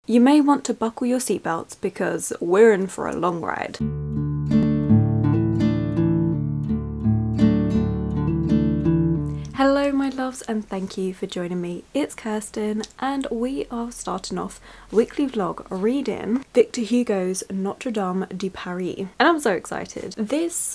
you may want to buckle your seatbelts because we're in for a long ride. Hello my loves, and thank you for joining me. It's Kirsten and we are starting off a weekly vlog reading Victor Hugo's Notre-Dame De Paris, and I'm so excited.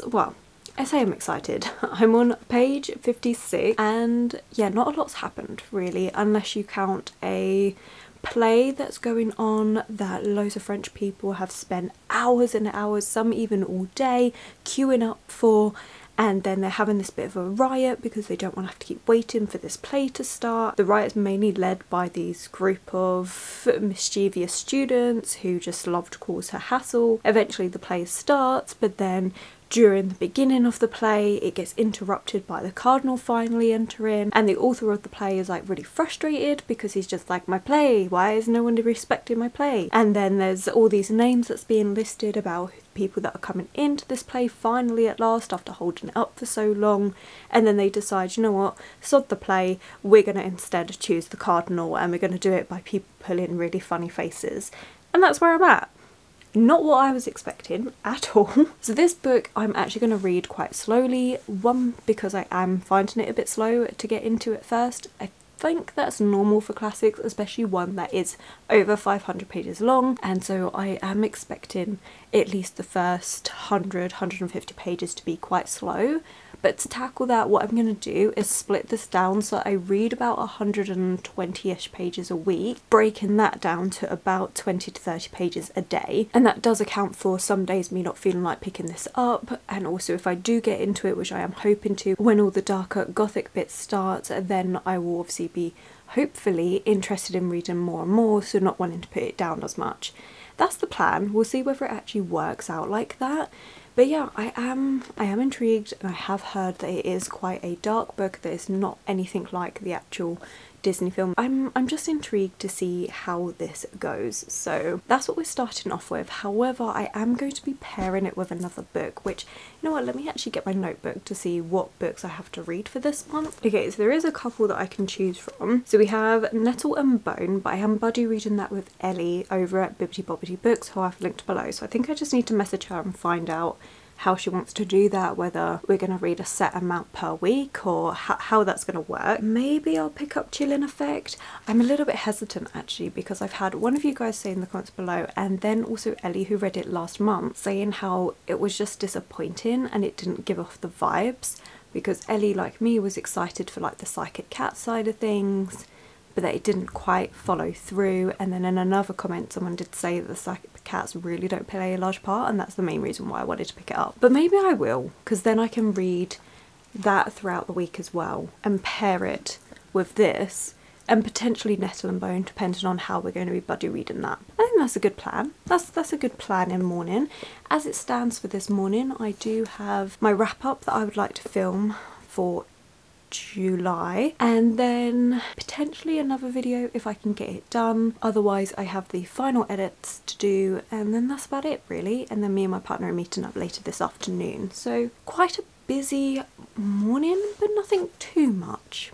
Well, I say I'm excited. I'm on page 56 and yeah, not a lot's happened really, unless you count a play that's going on that loads of French people have spent hours and hours, some even all day, queuing up for. And then they're having this bit of a riot because they don't want to have to keep waiting for this play to start. The riot's mainly led by these group of mischievous students who just love to cause her hassle. Eventually the play starts, but then during the beginning of the play it gets interrupted by the cardinal finally entering, and the author of the play is like really frustrated because he's just like, my play, why is no one respecting my play? And then there's all these names that's being listed about people that are coming into this play finally at last after holding it up for so long, and then they decide, you know what, sod the play, we're going to instead choose the cardinal and we're going to do it by people pulling really funny faces. And that's where I'm at. Not what I was expecting at all. So this book I'm actually going to read quite slowly. One, because I am finding it a bit slow to get into at first. I think that's normal for classics, especially one that is over 500 pages long, and so I am expecting at least the first 150 pages to be quite slow. But to tackle that, what I'm going to do is split this down so I read about 120-ish pages a week, breaking that down to about 20 to 30 pages a day. And that does account for some days me not feeling like picking this up, and also if I do get into it, which I am hoping to, when all the darker gothic bits start, then I will obviously be hopefully interested in reading more and more, so not wanting to put it down as much. That's the plan. We'll see whether it actually works out like that. But yeah, I am intrigued, and I have heard that it is quite a dark book that is not anything like the actual Disney film. I'm just intrigued to see how this goes. So that's what we're starting off with. However, I am going to be pairing it with another book, which, you know what, let me actually get my notebook to see what books I have to read for this month. Okay, so there is a couple that I can choose from. So we have Nettle and Bone, but I am buddy reading that with Ellie over at Bibbidi Bobbidi Books, who I've linked below. So I think I just need to message her and find out how she wants to do that, whether we're going to read a set amount per week or how that's going to work. Maybe I'll pick up Chilling Effect. I'm a little bit hesitant actually, because I've had one of you guys say in the comments below, and then also Ellie, who read it last month, saying how it was just disappointing and it didn't give off the vibes, because Ellie, like me, was excited for like the psychic cat side of things, but that it didn't quite follow through. And then in another comment someone did say that the psychic cats really don't play a large part, and that's the main reason why I wanted to pick it up. But maybe I will, because then I can read that throughout the week as well and pair it with this, and potentially Nettle and Bone, depending on how we're going to be buddy reading that. I think that's a good plan. That's a good plan in the morning. As it stands for this morning, I do have my wrap up that I would like to film for July, and then potentially another video if I can get it done. Otherwise I have the final edits to do, and then that's about it really. And then me and my partner are meeting up later this afternoon, so quite a busy morning, but nothing too much.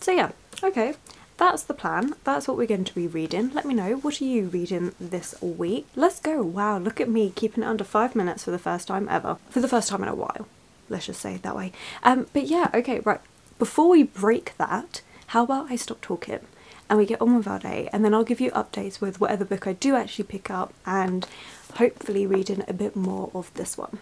So yeah, okay, that's the plan. That's what we're going to be reading. Let me know, what are you reading this week? Let's go. Wow, look at me keeping it under 5 minutes for the first time ever. For the first time in a while, let's just say it that way. But yeah, okay, right. Before we break that, how about I stop talking and we get on with our day, and then I'll give you updates with whatever book I do actually pick up, and hopefully reading a bit more of this one.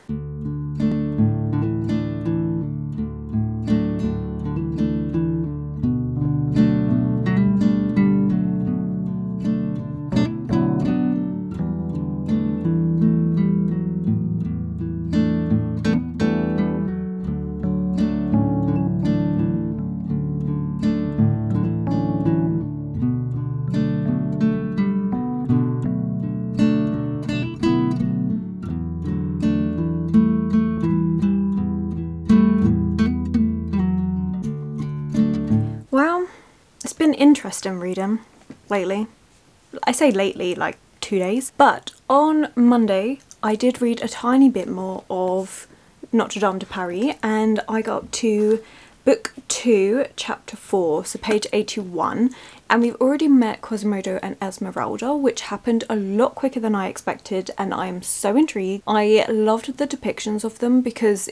Well, it's been interesting reading lately. I say lately, like 2 days. But on Monday I did read a tiny bit more of Notre-Dame De Paris, and I got up to Book 2, Chapter 4, so page 81, and we've already met Quasimodo and Esmeralda, which happened a lot quicker than I expected, and I am so intrigued. I loved the depictions of them because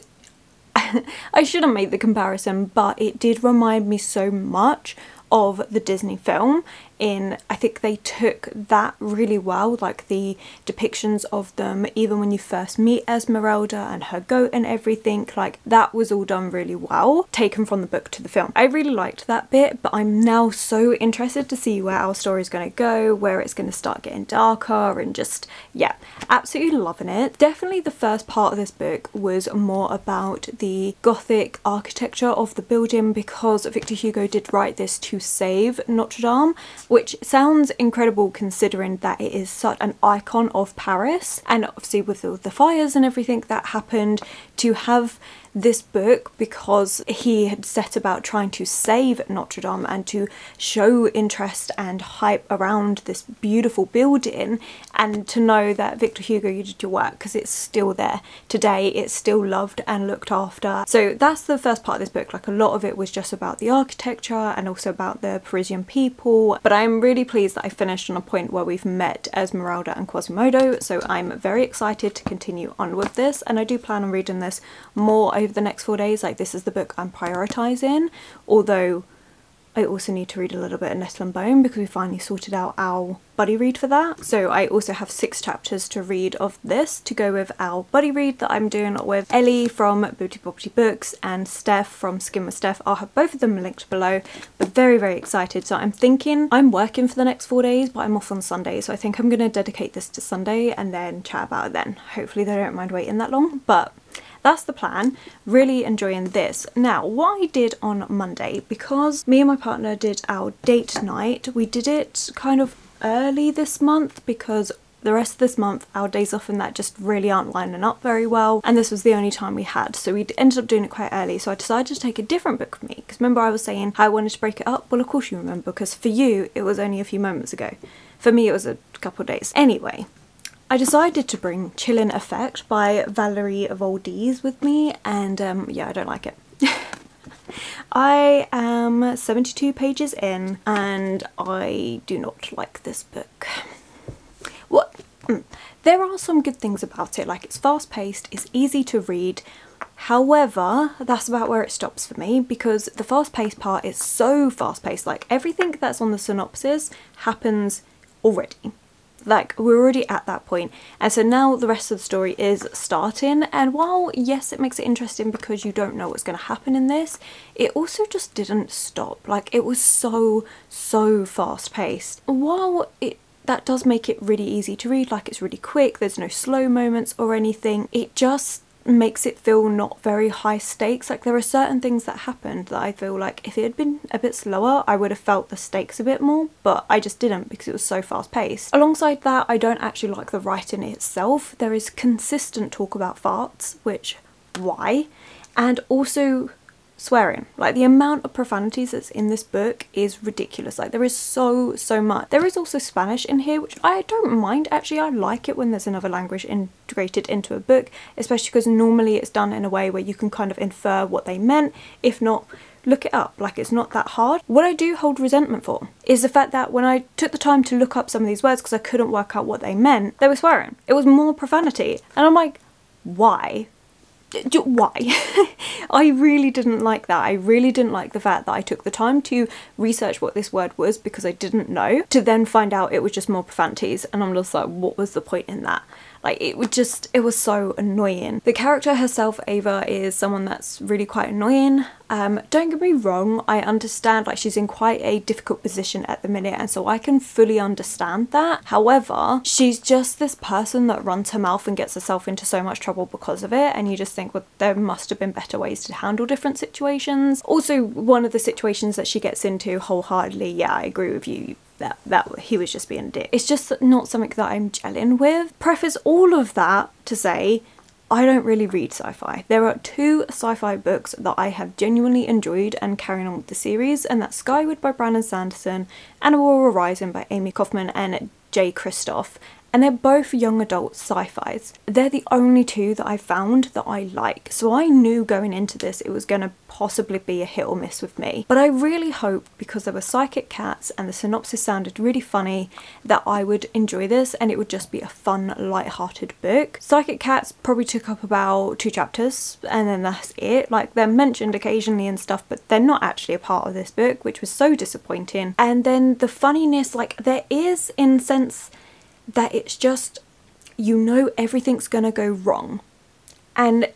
I shouldn't make the comparison, but it did remind me so much of the Disney film. I think they took that really well, like the depictions of them, even when you first meet Esmeralda and her goat and everything, like that was all done really well, taken from the book to the film. I really liked that bit, but I'm now so interested to see where our story is going to go, where it's going to start getting darker, and just, yeah, absolutely loving it. Definitely the first part of this book was more about the Gothic architecture of the building, because Victor Hugo did write this to save Notre-Dame, which sounds incredible considering that it is such an icon of Paris, and obviously with all the fires and everything that happened, to have this book because he had set about trying to save Notre Dame and to show interest and hype around this beautiful building, and to know that Victor Hugo, you did your work because it's still there today, it's still loved and looked after. So that's the first part of this book. Like, a lot of it was just about the architecture and also about the Parisian people, but I'm really pleased that I finished on a point where we've met Esmeralda and Quasimodo, so I'm very excited to continue on with this, and I do plan on reading this more over the next 4 days. Like, this is the book I'm prioritising, although I also need to read a little bit of Nestle and Bone because we finally sorted out our buddy read for that. So I also have 6 chapters to read of this to go with our buddy read that I'm doing with Ellie from Booty Bobbity Books and Steph from Skin with Steph. I'll have both of them linked below, but very, very excited. So I'm thinking, I'm working for the next 4 days, but I'm off on Sunday, so I think I'm going to dedicate this to Sunday and then chat about it then. Hopefully they don't mind waiting that long, but that's the plan. Really enjoying this. Now, what I did on Monday, because me and my partner did our date night, we did it kind of early this month because the rest of this month our days off and that just really aren't lining up very well, and this was the only time we had, so we ended up doing it quite early. So I decided to take a different book with me, because remember I was saying how I wanted to break it up? Well, of course you remember, because for you it was only a few moments ago. For me it was a couple of days. Anyway, I decided to bring Chilling Effect by Valerie Valdez with me, and yeah, I don't like it. I am 72 pages in and I do not like this book. What? There are some good things about it, like it's fast paced, it's easy to read. However, that's about where it stops for me, because the fast paced part is so fast paced, like everything that's on the synopsis happens already. Like, we're already at that point, and so now the rest of the story is starting, and while yes it makes it interesting because you don't know what's going to happen in this, it also just didn't stop. Like, it was so fast paced. While that does make it really easy to read, like it's really quick, there's no slow moments or anything, it just makes it feel not very high stakes. Like, there are certain things that happened that I feel like if it had been a bit slower I would have felt the stakes a bit more, but I just didn't because it was so fast paced. Alongside that, I don't actually like the writing itself. There is consistent talk about farts, which, why? And also swearing. Like, the amount of profanities that's in this book is ridiculous. Like, there is so much. There is also Spanish in here, which I don't mind actually. I like it when there's another language integrated into a book, especially because normally it's done in a way where you can kind of infer what they meant. If not, look it up. Like, it's not that hard. What I do hold resentment for is the fact that when I took the time to look up some of these words because I couldn't work out what they meant, they were swearing. It was more profanity, and I'm like, why? Why? I really didn't like that. I really didn't like the fact that I took the time to research what this word was because I didn't know, to then find out it was just more profanities, and I'm just like, what was the point in that? Like, it was so annoying. The character herself, Ava, is someone that's really quite annoying. Don't get me wrong, I understand, like, she's in quite a difficult position at the minute, and so I can fully understand that. However, she's just this person that runs her mouth and gets herself into so much trouble because of it, and you just think, well, there must have been better ways to handle different situations. Also, one of the situations that she gets into wholeheartedly, yeah, I agree with you, that he was just being a dick. It's just not something that I'm gelling with. Preface all of that to say, I don't really read sci-fi. There are 2 sci-fi books that I have genuinely enjoyed and carrying on with the series, and that's Skyward by Brandon Sanderson and Aurora Rising by Amy Kaufman and Jay Kristoff. and they're both young adult sci-fis. They're the only two that I found that I like, so I knew going into this it was going to possibly be a hit or miss with me. But I really hoped, because there were psychic cats and the synopsis sounded really funny, that I would enjoy this and it would just be a fun, light-hearted book. Psychic cats probably took up about 2 chapters and then that's it. Like, they're mentioned occasionally and stuff, but they're not actually a part of this book, which was so disappointing. And then the funniness, like, there is in sense that it's just, you know, everything's gonna go wrong. And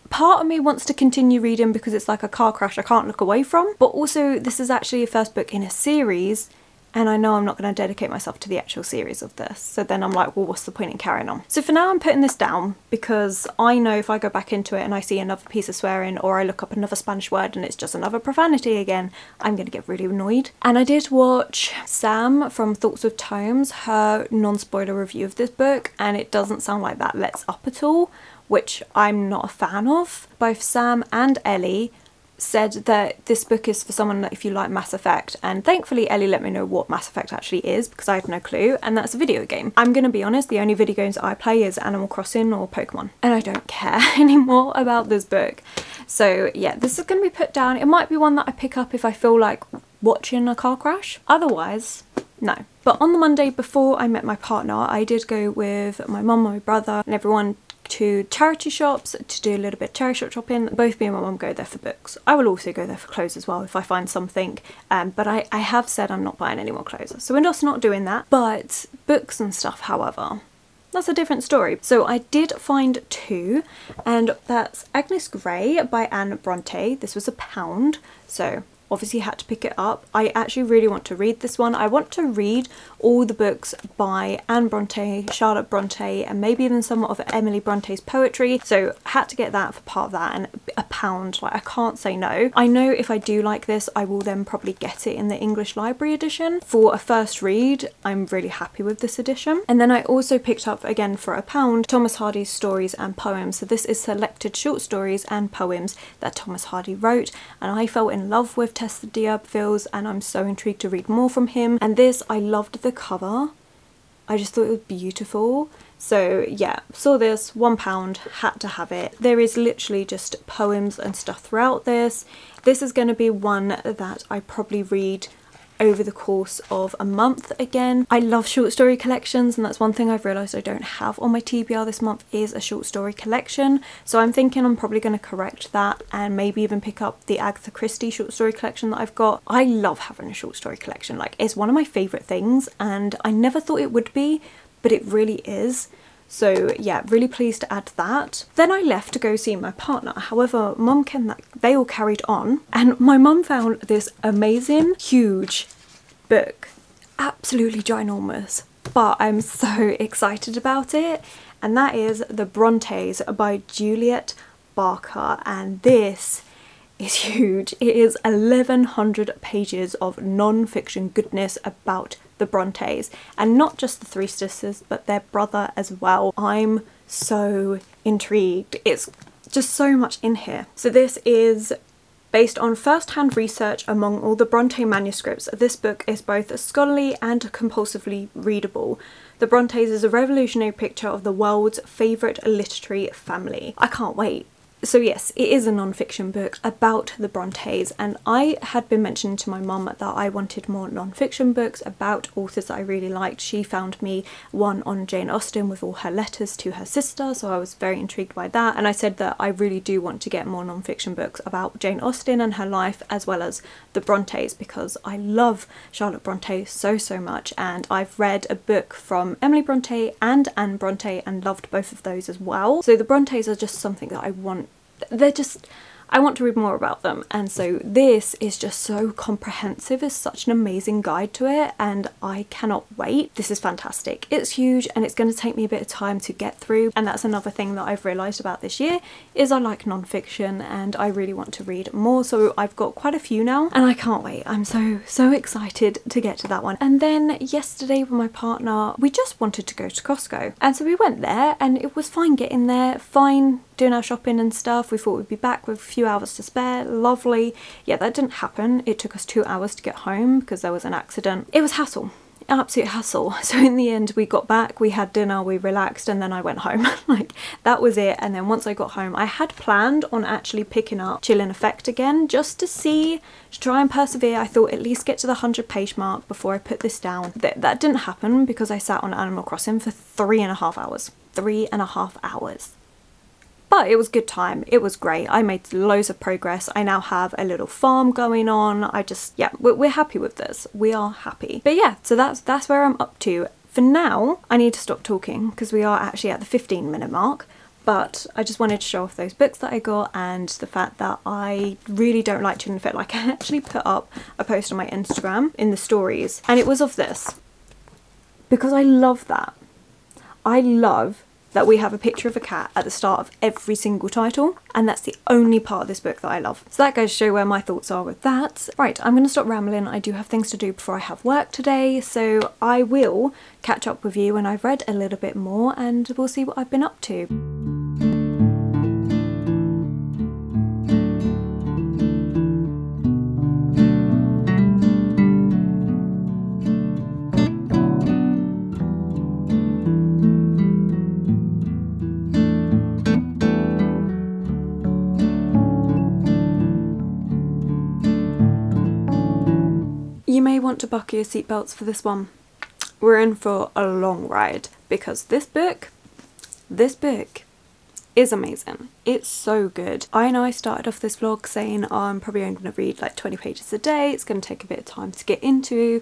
part of me wants to continue reading because it's like a car crash I can't look away from, but also this is actually a first book in a series and I know I'm not going to dedicate myself to the actual series of this, so then I'm like, well, what's the point in carrying on? So for now I'm putting this down because I know if I go back into it and I see another piece of swearing or I look up another Spanish word and it's just another profanity again, I'm going to get really annoyed. And I did watch Sam from Thoughts with Tomes, her non-spoiler review of this book, and it doesn't sound like that lets up at all, which I'm not a fan of. Both Sam and Ellie said that this book is for someone that if you like Mass Effect, and thankfully Ellie let me know what Mass Effect actually is because I had no clue, and that's a video game. I'm gonna be honest, the only video games I play is Animal Crossing or Pokemon, and I don't care anymore about this book. So yeah, this is gonna be put down. It might be one that I pick up if I feel like watching a car crash, otherwise no. But on the Monday before I met my partner, I did go with my mum, my brother and everyone to charity shops to do a little bit of charity shop shopping. Both me and my mum go there for books. I will also go there for clothes as well if I find something, but I have said I'm not buying any more clothes, so we're just not doing that. But books and stuff, however, that's a different story. So I did find 2, and that's Agnes Grey by Anne Bronte. This was £1, so obviously had to pick it up. I actually really want to read this one. I want to read all the books by Anne Bronte, Charlotte Bronte, and maybe even some of Emily Bronte's poetry. So had to get that for part of that, and £1, like I can't say no. I know if I do like this, I will then probably get it in the English Library edition. For a first read, I'm really happy with this edition. And then I also picked up, again for £1, Thomas Hardy's Stories and Poems. So this is selected short stories and poems that Thomas Hardy wrote, and I fell in love with Tessa D'Urberville's, and I'm so intrigued to read more from him. And this, I loved the cover. I just thought it was beautiful. So yeah, saw this, £1, had to have it. There is literally just poems and stuff throughout this. This is going to be one that I probably read over the course of a month again. I love short story collections, and that's one thing I've realised I don't have on my TBR this month is a short story collection. So I'm thinking I'm probably going to correct that and maybe even pick up the Agatha Christie short story collection that I've got. I love having a short story collection, like it's one of my favourite things, and I never thought it would be, but it really is. So yeah, really pleased to add that. Then I left to go see my partner. However, mum they all carried on, and my mum found this amazing, huge book. Absolutely ginormous. But I'm so excited about it. And that is The Brontes by Juliet Barker. And this is huge. It is 1100 pages of non-fiction goodness about the Brontes, and not just the 3 sisters but their brother as well. I'm so intrigued. It's just so much in here. So this is based on first-hand research among all the Bronte manuscripts. This book is both scholarly and compulsively readable. The Brontes is a revolutionary picture of the world's favourite literary family. I can't wait. So yes, it is a non-fiction book about the Brontes, and I had been mentioning to my mum that I wanted more non-fiction books about authors that I really liked. She found me one on Jane Austen with all her letters to her sister, so I was very intrigued by that, and I said that I really do want to get more non-fiction books about Jane Austen and her life, as well as the Brontes, because I love Charlotte Bronte so much, and I've read a book from Emily Bronte and Anne Bronte and loved both of those as well. So the Brontes are just something that I want. I want to read more about them, and so this is just so comprehensive. It's such an amazing guide to it, and I cannot wait. This is fantastic. It's huge, and it's going to take me a bit of time to get through, and that's another thing that I've realised about this year is I like non-fiction and I really want to read more. So I've got quite a few now, and I can't wait. I'm so excited to get to that one. And then yesterday with my partner, we just wanted to go to Costco, and so we went there, and it was fine getting there, fine doing our shopping and stuff. We thought we'd be back with a few hours to spare. Lovely. Yeah, that didn't happen. It took us 2 hours to get home because there was an accident. It was hassle. absolute hassle. So in the end we got back, we had dinner, we relaxed, and then I went home. Like, that was it. And then once I got home, I had planned on actually picking up Chill in Effect again, just to try and persevere. I thought at least get to the 100-page mark before I put this down. That didn't happen because I sat on Animal Crossing for 3.5 hours. 3.5 hours. But it was good time. It was great. I made loads of progress. I now have a little farm going on. Yeah, we're happy with this. We are happy. But yeah, so that's where I'm up to. For now, I need to stop talking because we are actually at the 15-minute mark. But I just wanted to show off those books that I got and the fact that I really don't like Chill in Effect. Like, I actually put up a post on my Instagram in the stories, and it was of this. Because I love that. I love that we have a picture of a cat at the start of every single title, and that's the only part of this book that I love. So that goes to show where my thoughts are with that. Right, I'm going to stop rambling. I do have things to do before I have work today, so I will catch up with you when I've read a little bit more and we'll see what I've been up to. You may want to buckle your seatbelts for this one. We're in for a long ride because this book is amazing. It's so good. I know I started off this vlog saying, oh, I'm probably only going to read like 20 pages a day. It's going to take a bit of time to get into.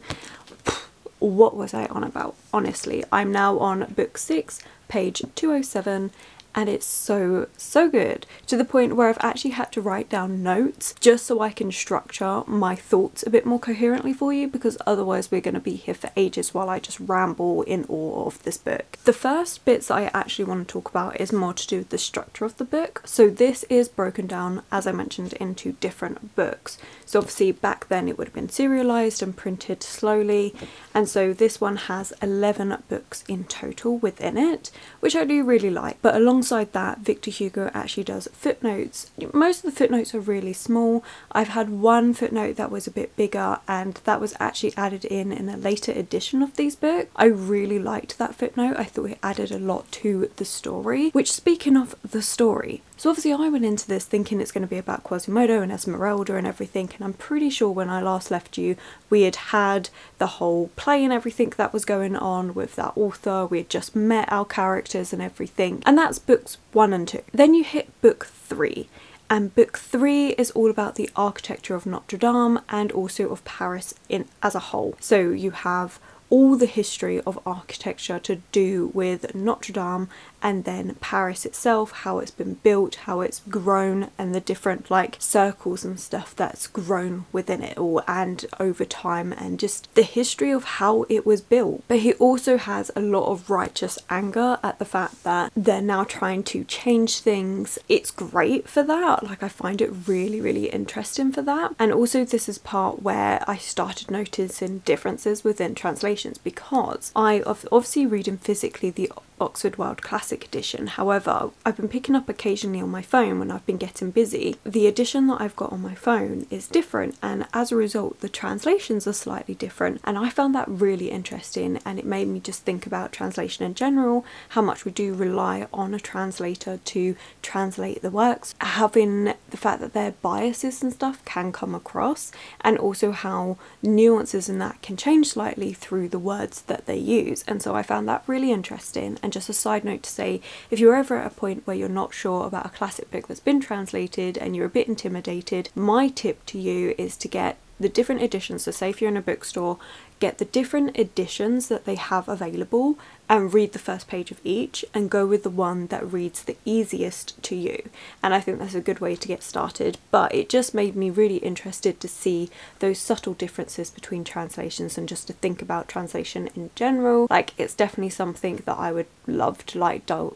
What was I on about? Honestly, I'm now on book 6, page 207. And it's so good, to the point where I've actually had to write down notes just so I can structure my thoughts a bit more coherently for you, because otherwise we're going to be here for ages while I just ramble in awe of this book. The first bits that I actually want to talk about is more to do with the structure of the book. So this is broken down, as I mentioned, into different books. So obviously back then it would have been serialized and printed slowly, and so this one has 11 books in total within it, which I do really like. But alongside that, Victor Hugo actually does footnotes. Most of the footnotes are really small. I've had one footnote that was a bit bigger, and that was actually added in a later edition of these books. I really liked that footnote. I thought it added a lot to the story. Which, speaking of the story, so obviously I went into this thinking it's going to be about Quasimodo and Esmeralda and everything, and I'm pretty sure when I last left you we had the whole play and everything that was going on with that author. We had just met our characters and everything, and that's books 1 and 2. Then you hit book 3, and book 3 is all about the architecture of Notre-Dame and also of Paris as a whole. So you have all the history of architecture to do with Notre-Dame, and then Paris itself, how it's been built, how it's grown, and the different like circles and stuff that's grown within it all and over time, and just the history of how it was built. But he also has a lot of righteous anger at the fact that they're now trying to change things. It's great for that. Like, I find it really interesting for that. And also this is part where I started noticing differences within translations, because I obviously reading physically the Oxford World Classic edition. However, I've been picking up occasionally on my phone when I've been getting busy. The edition that I've got on my phone is different, and as a result the translations are slightly different, and I found that really interesting, and it made me just think about translation in general, how much we do rely on a translator to translate the works, having the fact that their biases and stuff can come across, and also how nuances in that can change slightly through the words that they use. And so I found that really interesting. And just a side note to say, if you're ever at a point where you're not sure about a classic book that's been translated and you're a bit intimidated, my tip to you is to get the different editions. So say if you're in a bookstore, get the different editions that they have available and read the first page of each, and go with the one that reads the easiest to you. And I think that's a good way to get started. But it just made me really interested to see those subtle differences between translations, and just to think about translation in general. Like, it's definitely something that I would love to like delve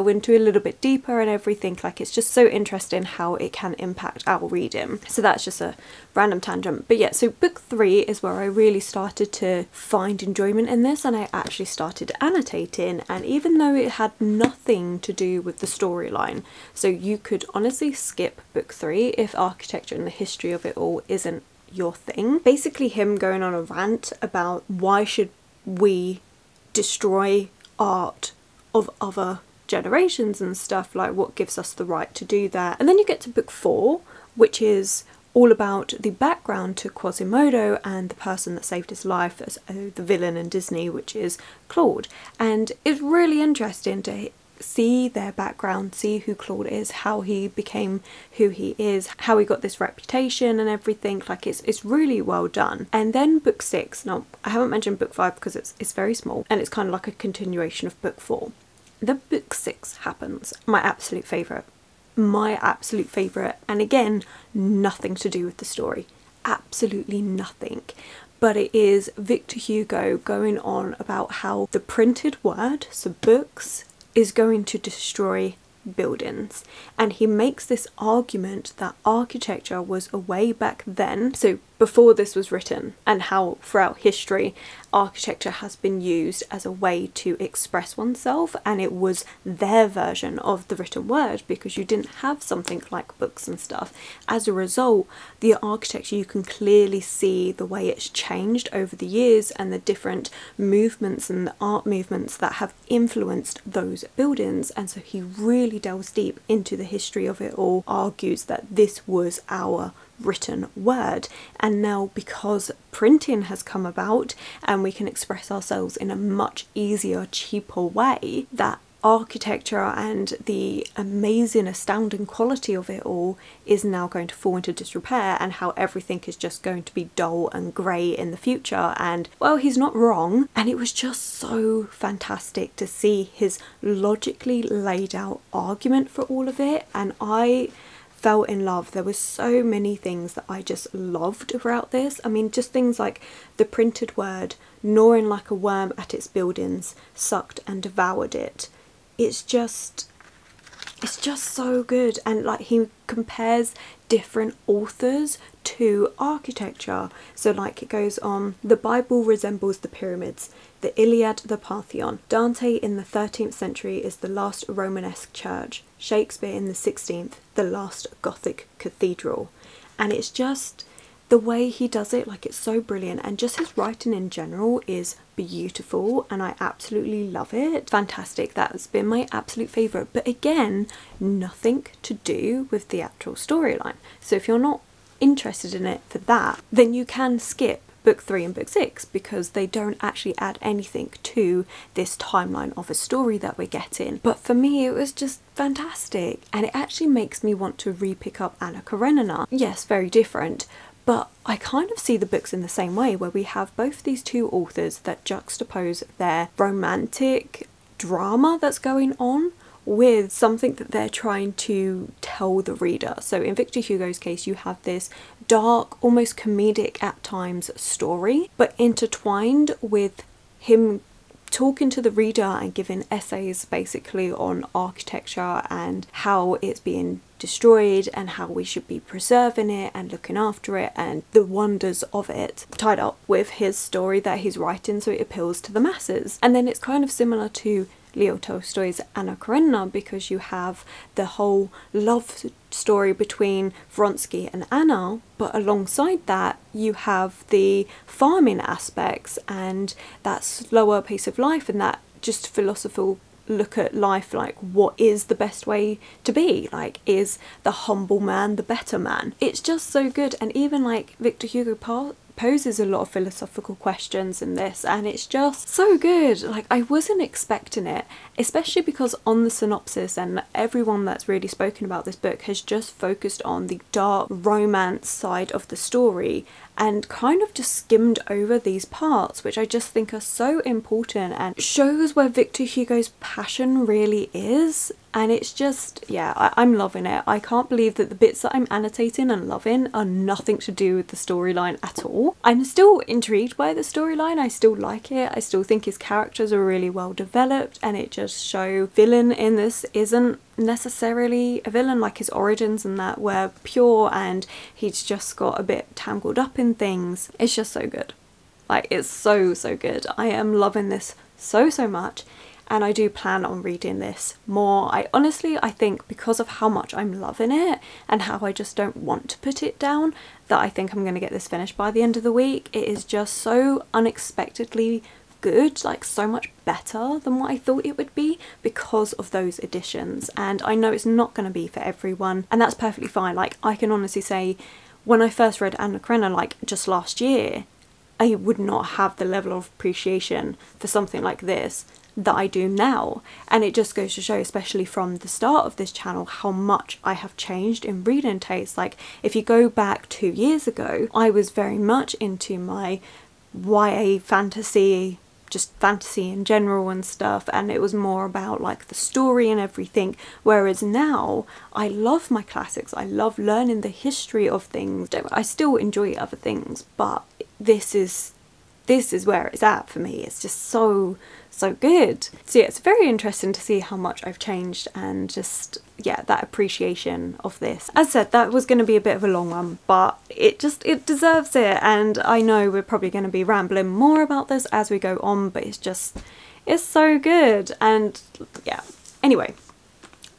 into a little bit deeper and everything. Like, it's just so interesting how it can impact our reading. So that's just a random tangent. But yeah, so book 3 is where I really started to find enjoyment in this, and I actually started annotating. And even though it had nothing to do with the storyline, so you could honestly skip book 3 if architecture and the history of it all isn't your thing. Basically him going on a rant about why should we destroy art of other generations and stuff, like what gives us the right to do that. And then you get to book 4, which is all about the background to Quasimodo and the person that saved his life as the villain in Disney, which is Claude. And it's really interesting to see their background, see who Claude is, how he became who he is, how he got this reputation and everything. Like it's really well done. And then book 6, now I haven't mentioned book 5 because it's very small and it's kind of like a continuation of book 4. The book 6 happens, my absolute favourite, and again, nothing to do with the story, absolutely nothing. But it is Victor Hugo going on about how the printed word, so books, is going to destroy buildings. And he makes this argument that architecture was a way back then, so before this was written, and how throughout history architecture has been used as a way to express oneself, and it was their version of the written word because you didn't have something like books and stuff. As a result, the architecture, you can clearly see the way it's changed over the years and the different movements and the art movements that have influenced those buildings. And so he really delves deep into the history of it all, argues that this was our written word, and now because printing has come about and we can express ourselves in a much easier, cheaper way, that architecture and the amazing, astounding quality of it all is now going to fall into disrepair, and how everything is just going to be dull and grey in the future. And well, he's not wrong, and it was just so fantastic to see his logically laid out argument for all of it, and I fell in love. There were so many things that I just loved throughout this. I mean, just things like the printed word gnawing like a worm at its buildings, sucked and devoured it. It's just so good. And like, he compares different authors to architecture. So like, it goes on, the Bible resembles the pyramids, the Iliad the Parthenon, Dante in the 13th century is the last Romanesque church, Shakespeare in the 16th, the last Gothic cathedral. And it's just the way he does it, like, it's so brilliant, and just his writing in general is beautiful and I absolutely love it. Fantastic. That's been my absolute favourite, but again, nothing to do with the actual storyline. So if you're not interested in it for that, then you can skip book 3 and book 6 because they don't actually add anything to this timeline of a story that we're getting. But for me, it was just fantastic, and it actually makes me want to re-pick up Anna Karenina. Yes, very different, but I kind of see the books in the same way, where we have both these two authors that juxtapose their romantic drama that's going on with something that they're trying to tell the reader. So in Victor Hugo's case, you have this dark, almost comedic at times story, but intertwined with him talking to the reader and giving essays basically on architecture and how it's being destroyed and how we should be preserving it and looking after it and the wonders of it, tied up with his story that he's writing, so it appeals to the masses. And then it's kind of similar to Leo Tolstoy's Anna Karenina, because you have the whole love story between Vronsky and Anna, but alongside that you have the farming aspects and that slower pace of life and that just philosophical look at life, like what is the best way to be, like is the humble man the better man. It's just so good. And even like Victor Hugo poses a lot of philosophical questions in this, and it's just so good. Like, I wasn't expecting it, especially because on the synopsis and everyone that's really spoken about this book has just focused on the dark romance side of the story and kind of just skimmed over these parts, which I just think are so important and shows where Victor Hugo's passion really is. And it's just, yeah, I'm loving it. I can't believe that the bits that I'm annotating and loving are nothing to do with the storyline at all. I'm still intrigued by the storyline. I still like it. I still think his characters are really well developed, and it just shows villain in this isn't necessarily a villain. Like, his origins and that were pure, and he's just got a bit tangled up in things. It's just so good. Like, it's so good. I am loving this so much. And I do plan on reading this more. I think because of how much I'm loving it and how I just don't want to put it down, that I think I'm going to get this finished by the end of the week. It is just so unexpectedly good, like so much better than what I thought it would be because of those additions. And I know it's not going to be for everyone, and that's perfectly fine. Like, I can honestly say, when I first read Anna Karenina, like just last year, I would not have the level of appreciation for something like this that I do now. And it just goes to show, especially from the start of this channel, how much I have changed in reading taste. Like, if you go back 2 years ago, I was very much into my YA fantasy, just fantasy in general and stuff, and it was more about like the story and everything, whereas now I love my classics. I love learning the history of things. I still enjoy other things, but this is where it's at for me. It's just so good. So yeah, it's very interesting to see how much I've changed, and just, yeah, that appreciation of this. As I said, that was going to be a bit of a long one, but it deserves it. And I know we're probably going to be rambling more about this as we go on, but it's so good. And yeah, anyway,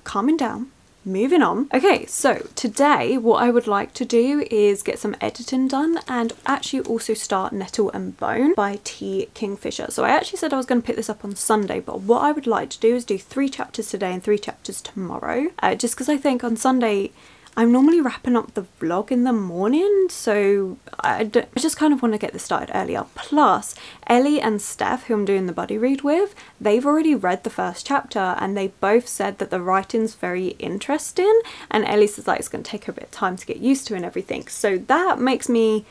calming down. Moving on. Okay, so today what I would like to do is get some editing done and actually also start Nettle and Bone by T. Kingfisher. So I actually said I was going to pick this up on Sunday, but what I would like to do is do 3 chapters today and 3 chapters tomorrow. Just because I think on Sunday I'm normally wrapping up the vlog in the morning, so I just kind of want to get this started earlier. Plus, Ellie and Steph, who I'm doing the buddy read with, they've already read the first chapter and they both said that the writing's very interesting, and Ellie says like it's going to take her a bit of time to get used to and everything. So that makes me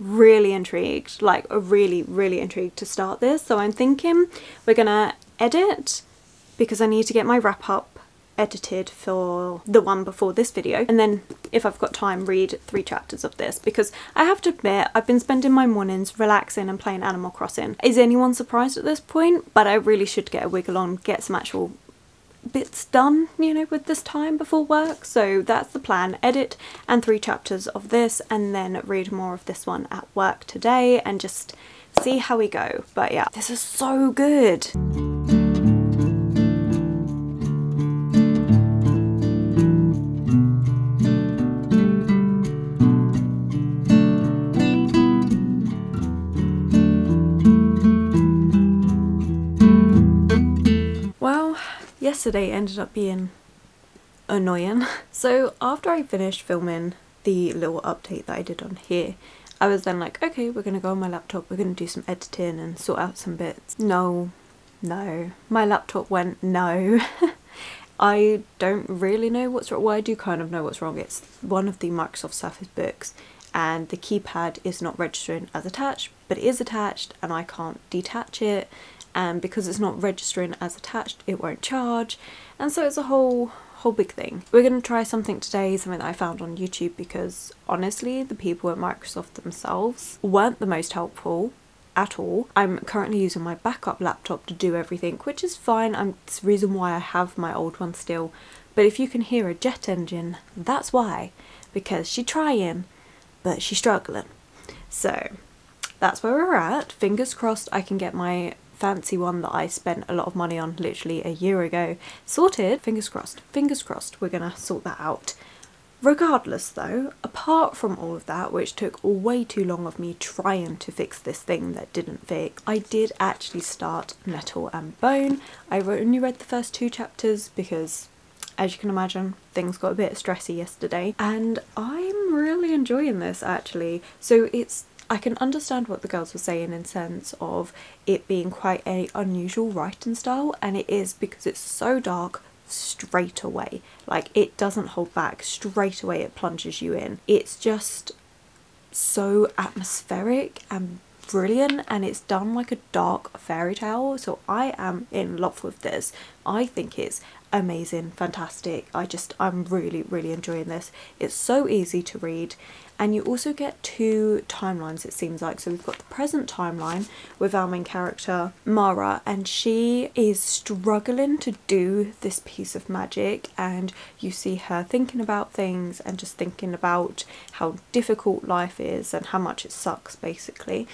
really intrigued, like really intrigued to start this. So I'm thinking we're gonna edit, because I need to get my wrap up edited for the one before this video, and then if I've got time, read 3 chapters of this, because I have to admit I've been spending my mornings relaxing and playing Animal Crossing. Is anyone surprised at this point? But I really should get a wiggle on, get some actual bits done, you know, with this time before work. So that's the plan. Edit and 3 chapters of this, and then read more of this one at work today and just see how we go. But yeah, this is so good. Yesterday ended up being annoying. So after I finished filming the little update that I did on here, I was then like, okay, we're gonna go on my laptop, we're gonna do some editing and sort out some bits. No, my laptop went no. I don't really know what's wrong. Well, I do kind of know what's wrong. It's one of the Microsoft Surface books, and the keypad is not registering as attached, but it is attached and I can't detach it. And because it's not registering as attached, it won't charge, and so it's a whole big thing. We're going to try something today, something that I found on YouTube, because honestly the people at Microsoft themselves weren't the most helpful at all. I'm currently using my backup laptop to do everything, which is fine. It's the reason why I have my old one still, but if you can hear a jet engine, that's why, because she's trying but she's struggling. So that's where we're at. Fingers crossed I can get my fancy one that I spent a lot of money on literally a year ago sorted. Fingers crossed we're gonna sort that out. Regardless though, apart from all of that, which took way too long of me trying to fix this thing that didn't fix, I did actually start Nettle and Bone. I only read the first 2 chapters because, as you can imagine, things got a bit stressy yesterday, and I'm really enjoying this actually. So I can understand what the girls were saying in sense of it being quite an unusual writing style, and it is, because it's so dark straight away. Like, it doesn't hold back. Straight away it plunges you in. It's just so atmospheric and brilliant, and it's done like a dark fairy tale, so I am in love with this. I think it's amazing, fantastic. I'm really enjoying this. It's so easy to read, and you also get 2 timelines, it seems like. So we've got the present timeline with our main character Mara, and she is struggling to do this piece of magic, and you see her thinking about things and just thinking about how difficult life is and how much it sucks basically.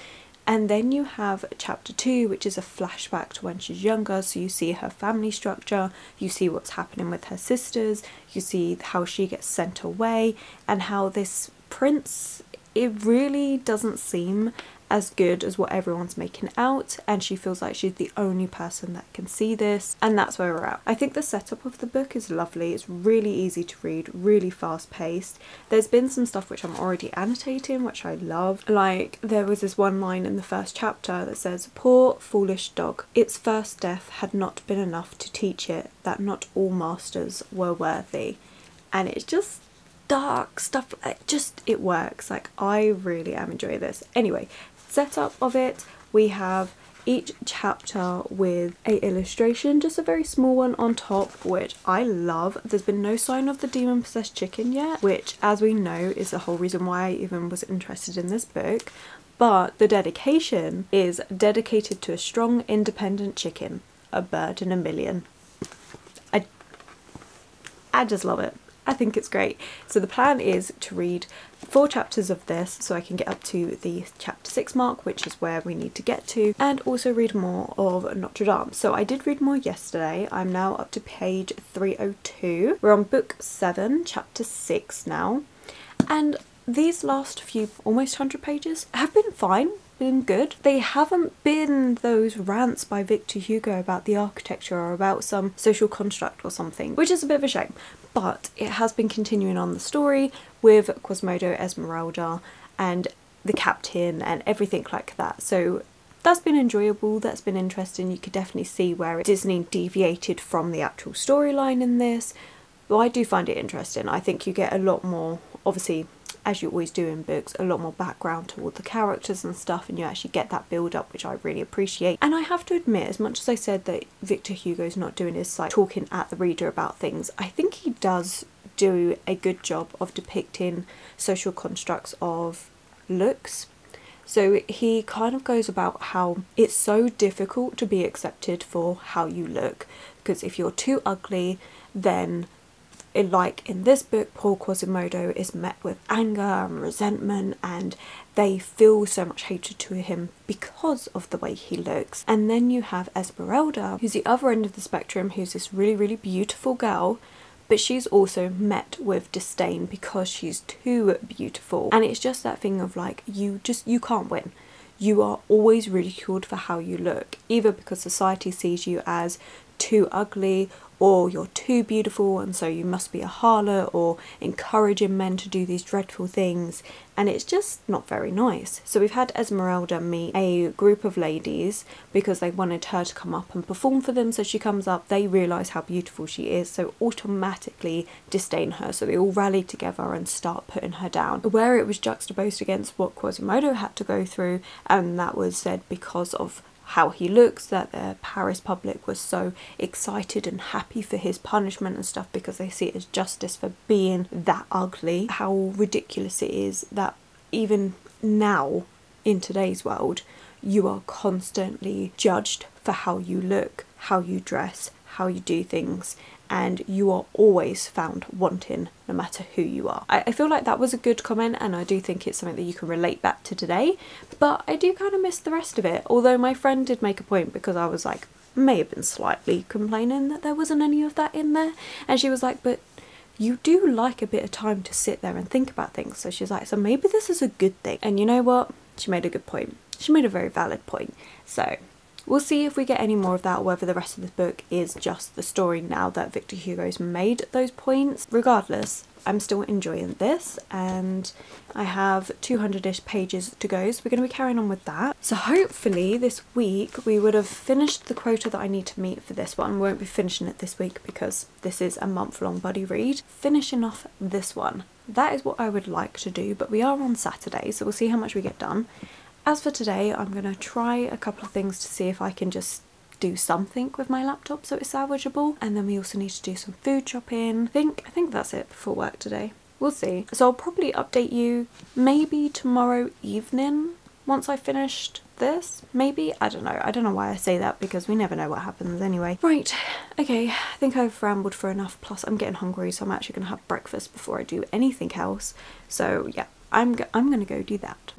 And then you have chapter 2, which is a flashback to when she's younger, so you see her family structure, you see what's happening with her sisters, you see how she gets sent away, and how this prince, it really doesn't seem as good as what everyone's making out, and she feels like she's the only person that can see this, and that's where we're at. I think the setup of the book is lovely. It's really easy to read, really fast paced. There's been some stuff which I'm already annotating, which I love. Like, there was this one line in the first chapter that says, "Poor foolish dog, its first death had not been enough to teach it that not all masters were worthy." And it's just dark stuff, it works. Like, I really am enjoying this. Anyway, setup of it, we have each chapter with a illustration, just a very small one on top, which I love. There's been no sign of the demon possessed chicken yet, which, as we know, is the whole reason why I even was interested in this book. But the dedication is dedicated to a strong independent chicken, a bird in a million. I just love it. I think it's great. So the plan is to read 4 chapters of this so I can get up to the chapter 6 mark, which is where we need to get to, and also read more of Notre-Dame. So I did read more yesterday. I'm now up to page 302. We're on book 7, chapter 6 now, and these last few almost 100 pages have been fine, been good. They haven't been those rants by Victor Hugo about the architecture or about some social construct or something, which is a bit of a shame. But it has been continuing on the story with Quasimodo, Esmeralda and the captain and everything like that. So that's been enjoyable, that's been interesting. You could definitely see where Disney deviated from the actual storyline in this. But I do find it interesting. I think you get a lot more, obviously, as you always do in books, a lot more background to all the characters and stuff, and you actually get that build up, which I really appreciate. And I have to admit, as much as I said that Victor Hugo's not doing his like talking at the reader about things, I think he does do a good job of depicting social constructs of looks. So he kind of goes about how it's so difficult to be accepted for how you look, because if you're too ugly, then like in this book, poor Quasimodo is met with anger and resentment, and they feel so much hatred to him because of the way he looks. And then you have Esmeralda, who's the other end of the spectrum, who's this really, really beautiful girl, but she's also met with disdain because she's too beautiful. And it's just that thing of like, you can't win. You are always ridiculed for how you look, either because society sees you as too ugly, or you're too beautiful and so you must be a harlot, or encouraging men to do these dreadful things, and it's just not very nice. So we've had Esmeralda meet a group of ladies because they wanted her to come up and perform for them. So she comes up, they realise how beautiful she is, so automatically disdain her, so they all rally together and start putting her down, where it was juxtaposed against what Quasimodo had to go through, and that was said because of how he looks, that the Paris public was so excited and happy for his punishment and stuff because they see it as justice for being that ugly. How ridiculous it is that even now in today's world you are constantly judged for how you look, how you dress, how you do things, and you are always found wanting no matter who you are. I feel like that was a good comment, and I do think it's something that you can relate back to today, but I do kind of miss the rest of it. Although my friend did make a point, because I was like, may have been slightly complaining that there wasn't any of that in there, and she was like, but you do like a bit of time to sit there and think about things. So she's like, so maybe this is a good thing. And you know what? She made a good point. She made a very valid point. So we'll see if we get any more of that, or whether the rest of the book is just the story now that Victor Hugo's made those points. Regardless, I'm still enjoying this, and I have 200-ish pages to go, so we're going to be carrying on with that. So hopefully this week we would have finished the quota that I need to meet for this one. We won't be finishing it this week because this is a month-long buddy read. Finishing off this one. That is what I would like to do, but we are on Saturday, so we'll see how much we get done. As for today, I'm going to try a couple of things to see if I can just do something with my laptop so it's salvageable, and then we also need to do some food shopping. I think that's it for work today. We'll see. So I'll probably update you maybe tomorrow evening once I've finished this. Maybe, I don't know why I say that, because we never know what happens anyway. Right, okay, I think I've rambled for enough, plus I'm getting hungry, so I'm actually going to have breakfast before I do anything else. So yeah, I'm going to go do that.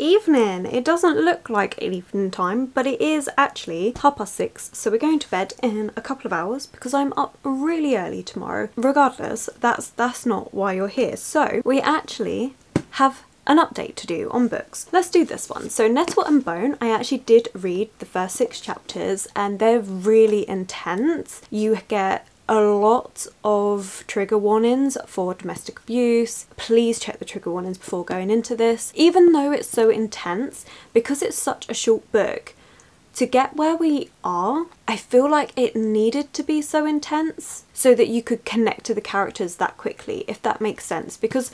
evening. It doesn't look like evening time, but it is actually 6:30, so we're going to bed in a couple of hours because I'm up really early tomorrow. Regardless, that's not why you're here. So we actually have an update to do on books. Let's do this one. So Nettle and Bone, I actually did read the first 6 chapters and they're really intense. You get a lot of trigger warnings for domestic abuse. Please check the trigger warnings before going into this. Even though it's so intense, because it's such a short book, to get where we are, I feel like it needed to be so intense so that you could connect to the characters that quickly, if that makes sense. Because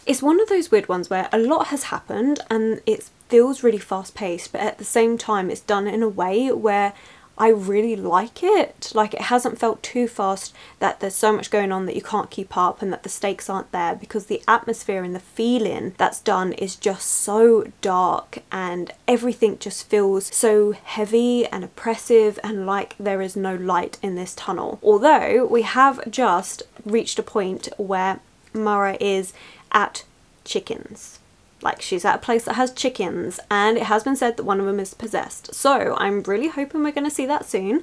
it's one of those weird ones where a lot has happened and it feels really fast paced, but at the same time it's done in a way where I really like it. Like, it hasn't felt too fast that there's so much going on that you can't keep up and that the stakes aren't there, because the atmosphere and the feeling that's done is just so dark and everything just feels so heavy and oppressive and like there is no light in this tunnel. Although we have just reached a point where Mara is at chickens. Like, she's at a place that has chickens and it has been said that one of them is possessed. So I'm really hoping we're going to see that soon.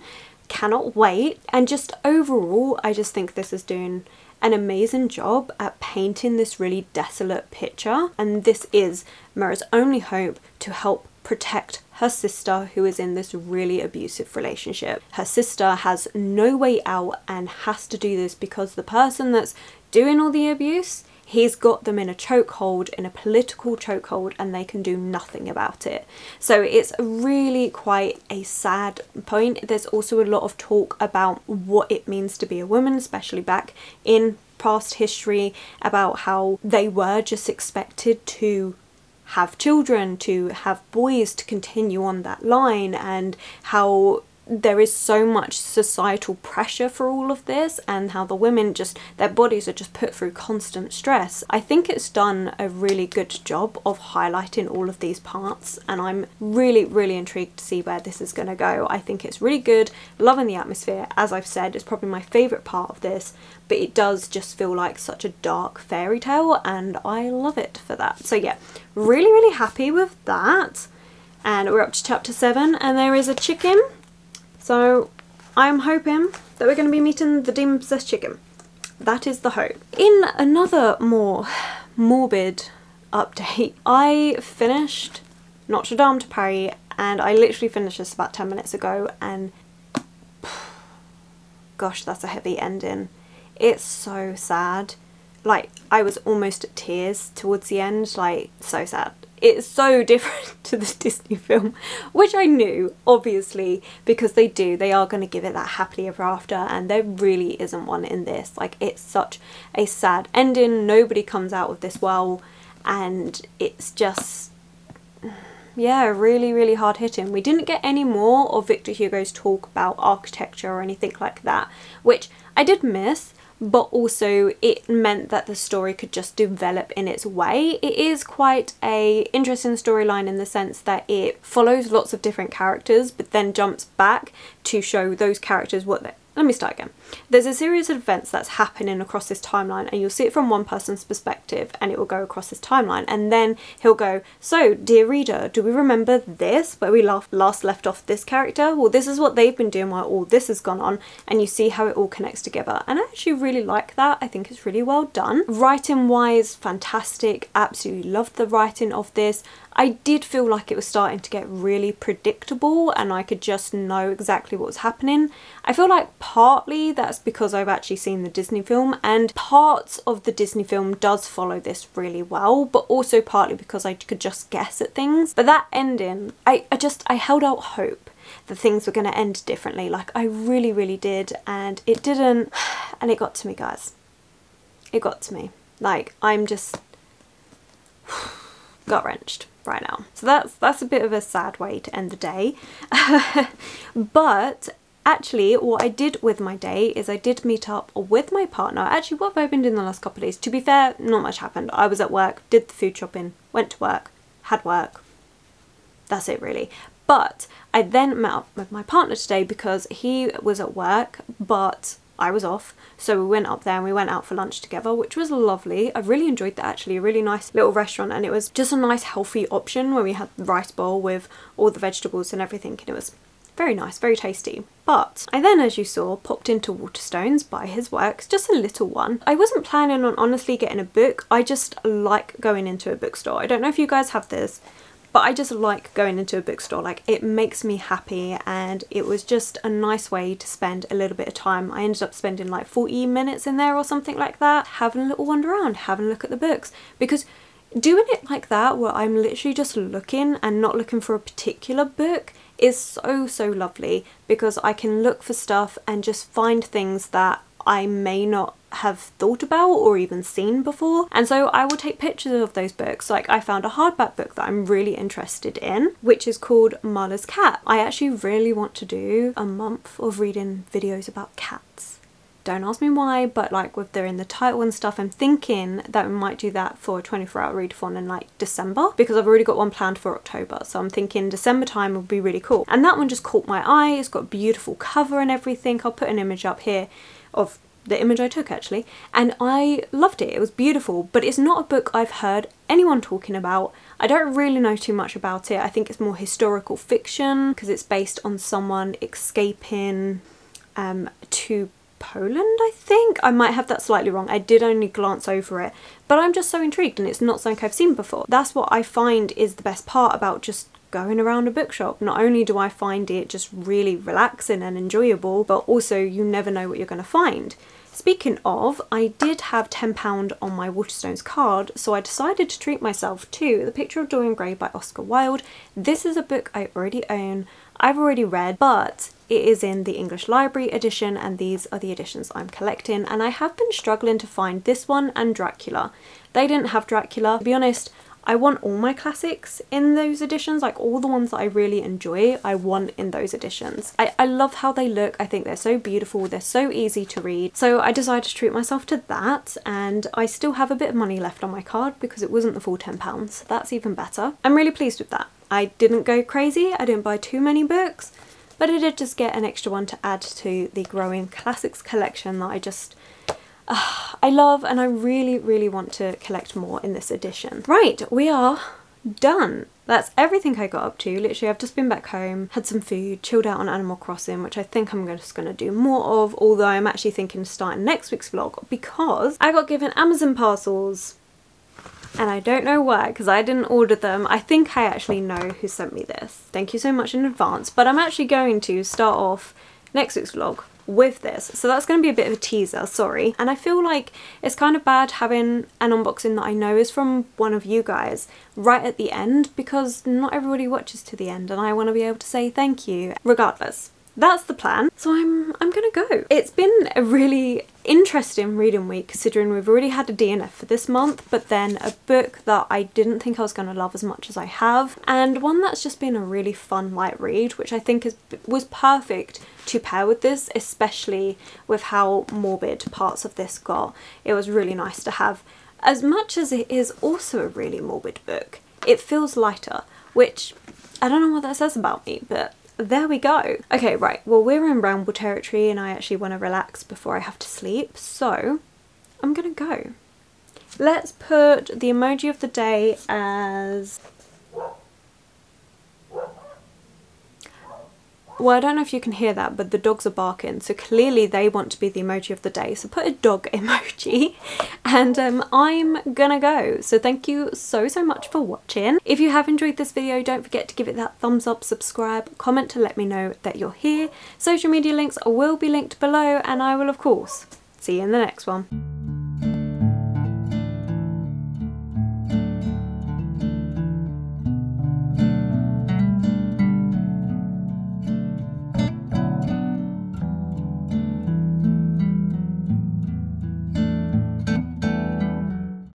Cannot wait. And just overall, I just think this is doing an amazing job at painting this really desolate picture. And this is Mara's only hope to help protect her sister, who is in this really abusive relationship. Her sister has no way out and has to do this because the person that's doing all the abuse, he's got them in a chokehold, in a political chokehold, and they can do nothing about it. So it's really quite a sad point. There's also a lot of talk about what it means to be a woman, especially back in past history, about how they were just expected to have children, to have boys, to continue on that line, and how there is so much societal pressure for all of this, and how the women just, their bodies are just put through constant stress. I think it's done a really good job of highlighting all of these parts, and I'm really intrigued to see where this is going to go. I think it's really good, loving the atmosphere. As I've said, it's probably my favourite part of this, but it does just feel like such a dark fairy tale and I love it for that. So yeah, really happy with that. And we're up to chapter 7 and there is a chicken. So I'm hoping that we're going to be meeting the demon possessed chicken. That is the hope. In another more morbid update, I finished Notre-Dame De Paris, and I literally finished this about 10 minutes ago, and gosh, that's a heavy ending. It's so sad. Like, I was almost at tears towards the end, like, so sad. It's so different to the Disney film, which I knew, obviously, because they are going to give it that happily ever after, and there really isn't one in this. Like, it's such a sad ending, nobody comes out of this well, and it's just, yeah, really hard hitting. We didn't get any more of Victor Hugo's talk about architecture or anything like that, which I did miss. But also it meant that the story could just develop in its way. It is quite a interesting storyline in the sense that it follows lots of different characters but then jumps back to show those characters what they... Let me start again. There's a series of events that's happening across this timeline, and you'll see it from one person's perspective, and it will go across this timeline, and then he'll go, so dear reader, do we remember this, where we last left off this character? Well, this is what they've been doing while all this has gone on, and you see how it all connects together. And I actually really like that. I think it's really well done. Writing wise, fantastic. Absolutely loved the writing of this. I did feel like it was starting to get really predictable and I could just know exactly what was happening. I feel like partly that's because I've actually seen the Disney film, and parts of the Disney film does follow this really well, but also partly because I could just guess at things. But that ending, I held out hope that things were going to end differently. Like, I really did, and it didn't, and it got to me, guys. It got to me. Like, I'm just gut-wrenched right now. So that's a bit of a sad way to end the day. But actually what I did with my day is I did meet up with my partner. Actually, what have I been doing the last couple of days? To be fair, not much happened. I was at work, did the food shopping, went to work, had work. That's it really. But I then met up with my partner today because he was at work, but I was off, so we went up there and we went out for lunch together, which was lovely. I really enjoyed that actually, a really nice little restaurant, and it was just a nice healthy option when we had the rice bowl with all the vegetables and everything, and it was very nice, very tasty. But I then, as you saw, popped into Waterstones by his works, just a little one. I wasn't planning on honestly getting a book, I just like going into a bookstore. I don't know if you guys have this, but I just like going into a bookstore. Like, it makes me happy, and it was just a nice way to spend a little bit of time. I ended up spending like 40 minutes in there or something like that, having a little wander around, having a look at the books, because doing it like that where I'm literally just looking and not looking for a particular book is so lovely, because I can look for stuff and just find things that I may not have thought about or even seen before, and so I will take pictures of those books. Like, I found a hardback book that I'm really interested in, which is called Marla's Cat. I actually really want to do a month of reading videos about cats. Don't ask me why, but like with they're in the title and stuff, I'm thinking that we might do that for a 24-hour readathon in like December, because I've already got one planned for October, so I'm thinking December time would be really cool. And that one just caught my eye. It's got a beautiful cover and everything. I'll put an image up here of the image I took actually, and I loved it. It was beautiful, but it's not a book I've heard anyone talking about. I don't really know too much about it. I think it's more historical fiction because it's based on someone escaping to Poland, I think. I might have that slightly wrong. I did only glance over it, but I'm just so intrigued, and it's not something I've seen before. That's what I find is the best part about just going around a bookshop. Not only do I find it just really relaxing and enjoyable, but also you never know what you're going to find. Speaking of, I did have £10 on my Waterstones card, so I decided to treat myself to The Picture of Dorian Gray by Oscar Wilde. This is a book I already own, I've already read, but it is in the English Library edition, and these are the editions I'm collecting, and I have been struggling to find this one and Dracula. They didn't have Dracula. To be honest, I want all my classics in those editions, like all the ones that I really enjoy, I want in those editions. I love how they look. I think they're so beautiful, they're so easy to read. So I decided to treat myself to that, and I still have a bit of money left on my card because it wasn't the full £10. That's even better. I'm really pleased with that. I didn't go crazy, I didn't buy too many books, but I did just get an extra one to add to the growing classics collection that I just I love, and I really want to collect more in this edition. Right, we are done. That's everything I got up to. Literally, I've just been back home, had some food, chilled out on Animal Crossing, which I think I'm just going to do more of, although I'm actually thinking of starting next week's vlog because I got given Amazon parcels. And I don't know why, because I didn't order them. I think I actually know who sent me this. Thank you so much in advance. But I'm actually going to start off next week's vlog with this. So that's going to be a bit of a teaser, sorry. And I feel like it's kind of bad having an unboxing that I know is from one of you guys right at the end, because not everybody watches to the end and I want to be able to say thank you regardless. That's the plan. So I'm gonna go. It's been a really interesting reading week, considering we've already had a DNF for this month, but then a book that I didn't think I was gonna love as much as I have, and one that's just been a really fun light read, which I think was perfect to pair with this, especially with how morbid parts of this got. It was really nice to have. As much as it is also a really morbid book, it feels lighter, which I don't know what that says about me, but there we go. Okay, right, well, we're in ramble territory and I actually want to relax before I have to sleep, so I'm gonna go. Let's put the emoji of the day as... Well, I don't know if you can hear that, but the dogs are barking, so clearly they want to be the emoji of the day. So put a dog emoji, and I'm gonna go. So thank you so much for watching. If you have enjoyed this video, don't forget to give it that thumbs up, subscribe, comment to let me know that you're here. Social media links will be linked below, and I will of course see you in the next one.